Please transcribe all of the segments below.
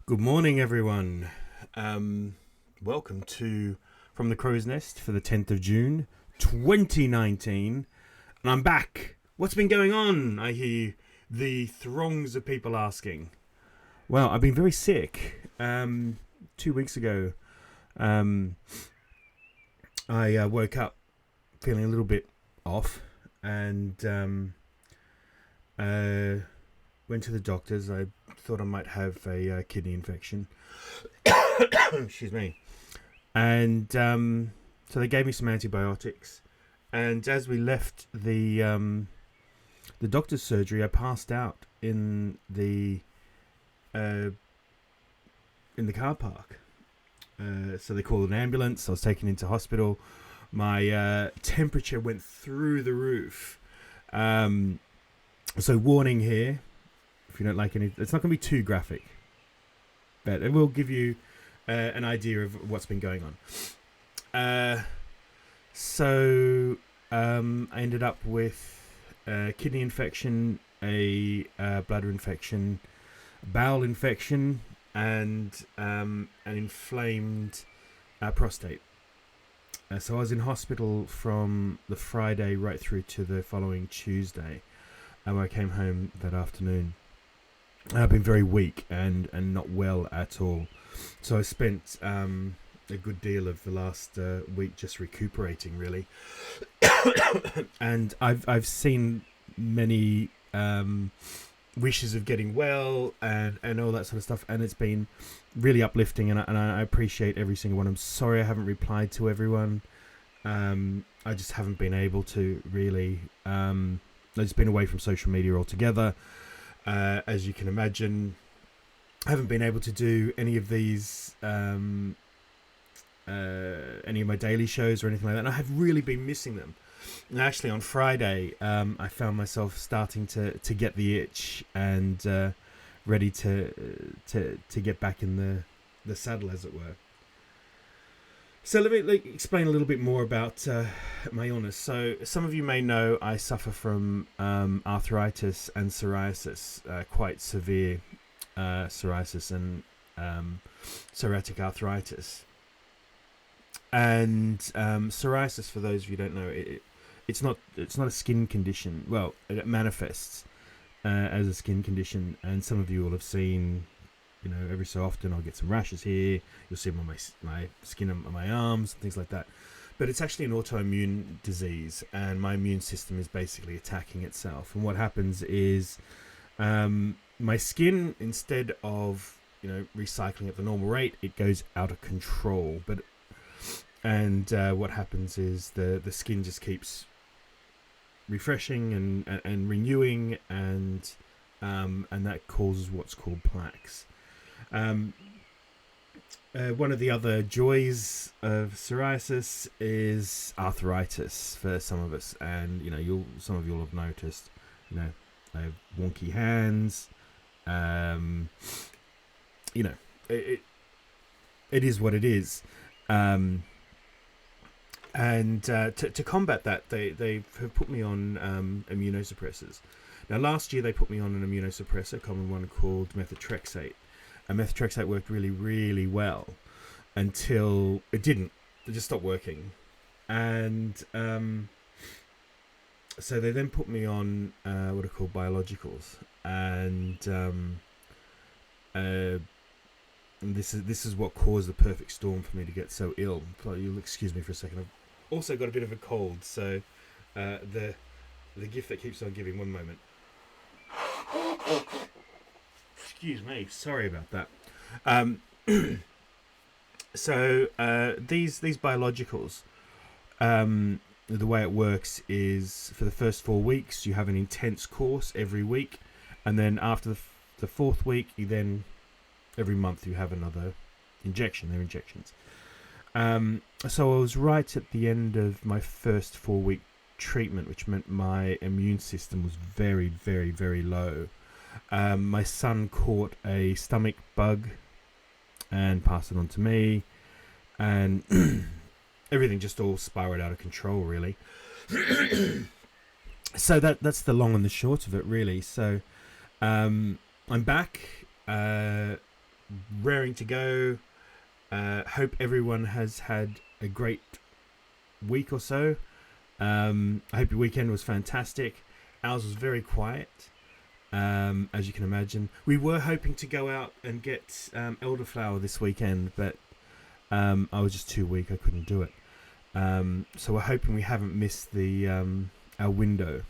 Good morning, everyone. Welcome to From the Crow's Nest for the 10th of June, 2019. And I'm back. What's been going on? I hear the throngs of people asking. Well, I've been very sick. 2 weeks ago, I woke up feeling a little bit off and went to the doctors. I thought I might have a kidney infection. Excuse me. And so they gave me some antibiotics. And as we left the doctor's surgery, I passed out in the car park. So they called an ambulance. I was taken into hospital. My temperature went through the roof. So warning here. If you don't like any, it's not going to be too graphic, but it will give you an idea of what's been going on. So I ended up with a kidney infection, a bladder infection, bowel infection, and an inflamed prostate. So I was in hospital from the Friday right through to the following Tuesday, and I came home that afternoon. I've been very weak and not well at all. So I spent a good deal of the last week just recuperating, really. And I've seen many wishes of getting well and all that sort of stuff, and it's been really uplifting, and I appreciate every single one. I'm sorry I haven't replied to everyone. I just haven't been able to really. I've just been away from social media altogether. As you can imagine, I haven't been able to do any of these, any of my daily shows or anything like that. And I have really been missing them. And actually, on Friday, I found myself starting to get the itch and ready to get back in the saddle, as it were. So let me explain a little bit more about my illness. So some of you may know I suffer from arthritis and psoriasis, quite severe psoriasis and psoriatic arthritis. And psoriasis, for those of you who don't know, it's not a skin condition. Well, it manifests as a skin condition, and some of you will have seen. You know, every so often I'll get some rashes here. You'll see them on my skin on my arms and things like that. But it's actually an autoimmune disease, and my immune system is basically attacking itself. And what happens is my skin, instead of recycling at the normal rate, it goes out of control. And what happens is the skin just keeps refreshing and renewing, and that causes what's called plaques. One of the other joys of psoriasis is arthritis for some of us, and some of you will have noticed, I have wonky hands. It is what it is, and to combat that, they have put me on immunosuppressors. Now, last year they put me on an immunosuppressor, a common one called methotrexate. And methotrexate worked really, really well until it didn't. It just stopped working. And so they then put me on what are called biologicals. And this is what caused the perfect storm for me to get so ill. You'll excuse me for a second. I've also got a bit of a cold, so the gift that keeps on giving. One moment. Excuse me, sorry about that. So these biologicals, the way it works is for the first 4 weeks you have an intense course every week, and then after the fourth week, every month you have another injection. They're injections. So I was right at the end of my first 4-week treatment, which meant my immune system was very, very, very low. My son caught a stomach bug and passed it on to me, and everything just all spiraled out of control, really. So that's the long and the short of it, really. So I'm back. raring to go. Hope everyone has had a great week or so. I hope your weekend was fantastic. Ours was very quiet, as you can imagine. We were hoping to go out and get elderflower this weekend, but I was just too weak. I couldn't do it. So we're hoping we haven't missed the our window.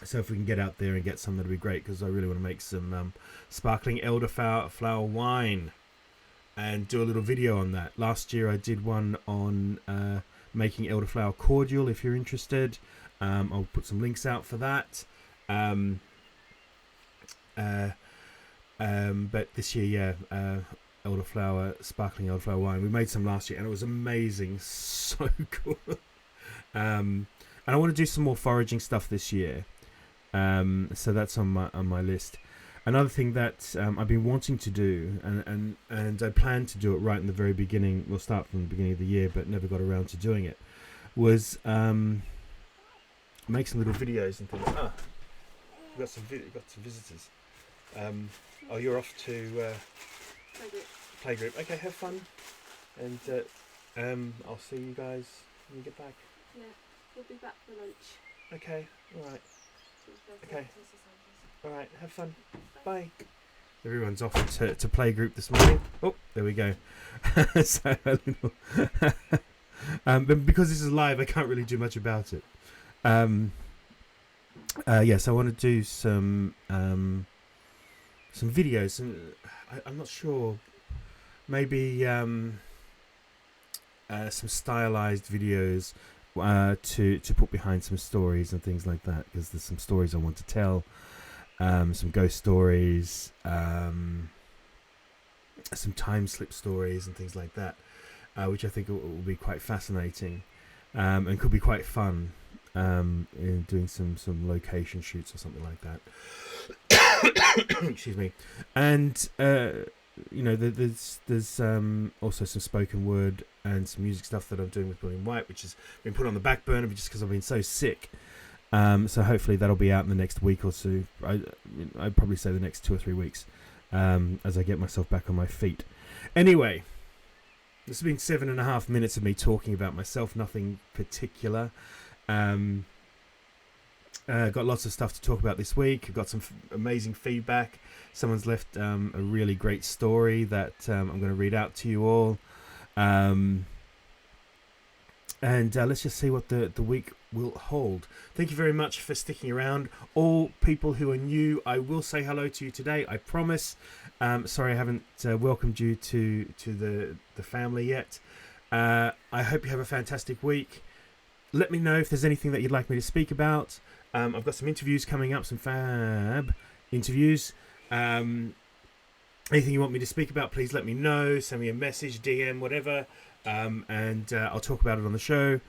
So if we can get out there and get some, that'd be great, because I really want to make some sparkling elderflower wine and do a little video on that. Last year I did one on making elderflower cordial. If you're interested, I'll put some links out for that. But this year, sparkling elderflower wine. We made some last year and it was amazing. So cool. And I want to do some more foraging stuff this year. So that's on my list. Another thing that I've been wanting to do, and I planned to do it right in the very beginning. We'll start from the beginning of the year, but never got around to doing it. Was make some little videos and things. We've got some visitors. You're off to playgroup. Okay, have fun, and I'll see you guys when you get back. Yeah, we'll be back for lunch. Okay, all right. Okay. All right, have fun. Bye. Everyone's off to playgroup this morning. Oh, there we go. So but because this is live, I can't really do much about it. Yes, I want to do some videos. I'm not sure. Maybe some stylized videos to put behind some stories and things like that, because there's some stories I want to tell. Some ghost stories, some time slip stories and things like that, which I think will be quite fascinating, and could be quite fun, in doing some location shoots or something like that. Excuse me. And there's also some spoken word and some music stuff that I'm doing with William White, which has been put on the back burner just because I've been so sick. So hopefully that'll be out in the next week or so. I'd probably say the next 2 or 3 weeks, as I get myself back on my feet. Anyway, this has been 7.5 minutes of me talking about myself, nothing particular. Got lots of stuff to talk about this week. I've got some amazing feedback. Someone's left a really great story that I'm going to read out to you all. And let's just see what the week will hold. Thank you very much for sticking around. All people who are new, I will say hello to you today, I promise. Sorry I haven't welcomed you to the family yet. I hope you have a fantastic week. Let me know if there's anything that you'd like me to speak about. I've got some interviews coming up, some fab interviews. Anything you want me to speak about, please let me know. Send me a message, DM, whatever. And I'll talk about it on the show.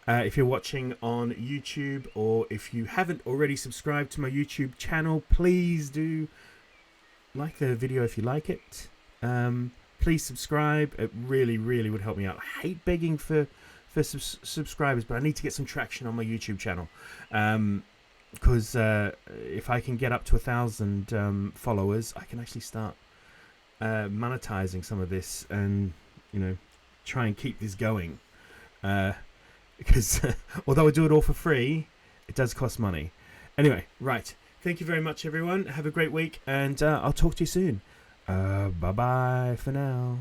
If you're watching on YouTube, or if you haven't already subscribed to my YouTube channel, please do like the video if you like it. Please subscribe. It really, really would help me out. I hate begging for subscribers, but I need to get some traction on my YouTube channel. Because if I can get up to 1,000 followers, I can actually start monetizing some of this and, try and keep this going. Because although I do it all for free, it does cost money. Anyway, right. Thank you very much, everyone. Have a great week, and I'll talk to you soon. Bye-bye for now.